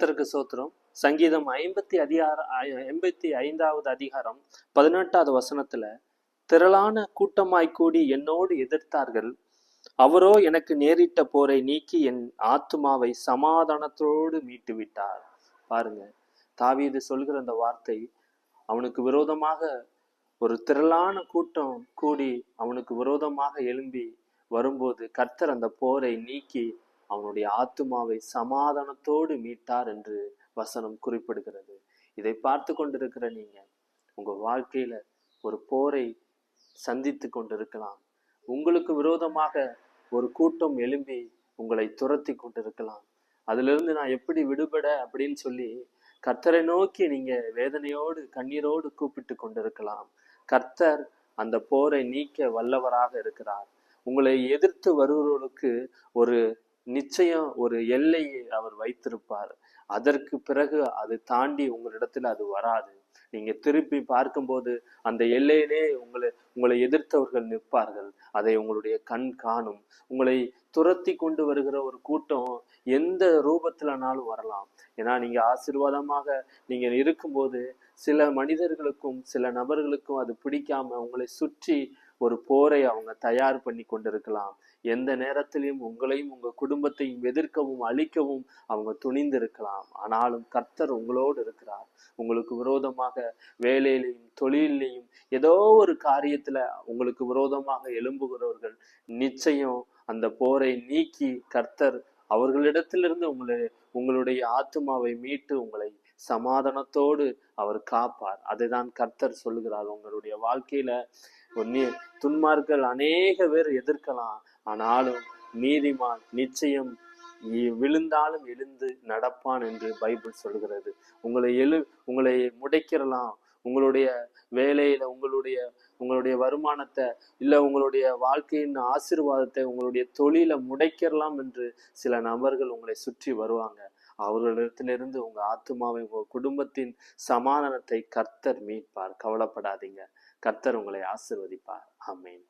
கர்த்தருக்கு சோத்திரம். சங்கீதம் 55வது அதிகாரம் 18வது வசனத்துல, திரளான கூட்டமாய் கூடி என்னோடு எதிர்த்தார்கள், அவரோ எனக்கு நேரிட்ட போரை நீக்கி என் ஆத்துமாவை சமாதானத்தோடு மீட்டு விட்டார். பாருங்க, தாவீது சொல்கிற அந்த வார்த்தை, அவனுக்கு விரோதமாக ஒரு திரளான கூட்டம் கூடி அவனுக்கு விரோதமாக எழும்பி வரும்போது கர்த்தர் அந்த போரை நீக்கி அவனுடைய ஆத்துமாவை சமாதானத்தோடு மீட்டார் என்று வசனம் குறிப்பிடுகிறது. இதை பார்த்து கொண்டிருக்கிற நீங்க உங்க வாழ்க்கையில ஒரு போரை சந்தித்து கொண்டிருக்கலாம். உங்களுக்கு விரோதமாக ஒரு கூட்டம் எழும்பி உங்களை துரத்தி கொண்டிருக்கலாம். அதிலிருந்து நான் எப்படி விடுபட அப்படின்னு சொல்லி கர்த்தரை நோக்கி நீங்க வேதனையோடு கண்ணீரோடு கூப்பிட்டு கொண்டிருக்கலாம். கர்த்தர் அந்த போரை நீக்க வல்லவராக இருக்கிறார். உங்களை எதிர்த்து வருபவர்களுக்கு ஒரு நிச்சயம் ஒரு எல்லையை அவர் வைத்திருப்பார். அதற்கு பிறகு அது தாண்டி உங்களிடத்துல அது வராது. நீங்க திருப்பி பார்க்கும்போது அந்த எல்லையிலே உங்களை எதிர்த்தவர்கள் நிற்பார்கள். அதை உங்களுடைய கண் காணும். உங்களை துரத்தி கொண்டு வருகிற ஒரு கூட்டம் எந்த ரூபத்திலனாலும் வரலாம். ஏன்னா நீங்க ஆசீர்வாதமாக நீங்க இருக்கும்போது சில மனிதர்களுக்கும் சில நபர்களுக்கும் அது பிடிக்காம உங்களை சுற்றி ஒரு போரை அவங்க தயார் பண்ணி கொண்டிருக்கலாம். எந்த நேரத்திலையும் உங்களையும் உங்க குடும்பத்தையும் எதிர்க்கவும் அழிக்கவும் அவங்க துணிந்திருக்கலாம். ஆனாலும் கர்த்தர் உங்களோடு இருக்கிறார். உங்களுக்கு விரோதமாக வேலையிலையும் தொழிலையும் ஏதோ ஒரு காரியத்துல உங்களுக்கு விரோதமாக எழும்புகிறவர்கள் நிச்சயம் அந்த போரை நீக்கி கர்த்தர் அவர்களிடத்திலிருந்து உங்களுடைய ஆத்துமாவை மீட்டு உங்களை சமாதானத்தோடு அவர் காப்பார். அதைதான் கர்த்தர் சொல்லுகிறார். உங்களுடைய வாழ்க்கையில துன்மார்கள் அநேக பேர் எதிர்க்கலாம். ஆனாலும் நீதிமான் நிச்சயம் விழுந்தாலும் எழுந்து நடப்பான் என்று பைபிள் சொல்கிறது. உங்களை முடைக்கிறலாம். உங்களுடைய வேலையில உங்களுடைய வருமானத்தை இல்ல உங்களுடைய வாழ்க்கையின் ஆசீர்வாதத்தை உங்களுடைய தொழிலை முடைக்கிறலாம் என்று சில நபர்கள் உங்களை சுற்றி வருவாங்க. அவர்களிடத்திலிருந்து உங்க ஆத்துமாவை உங்க குடும்பத்தின் சமாதானத்தை கர்த்தர் மீட்பார். கவலைப்படாதீங்க. கர்த்தர் உங்களை ஆசீர்வதிப்பார். ஆமென்.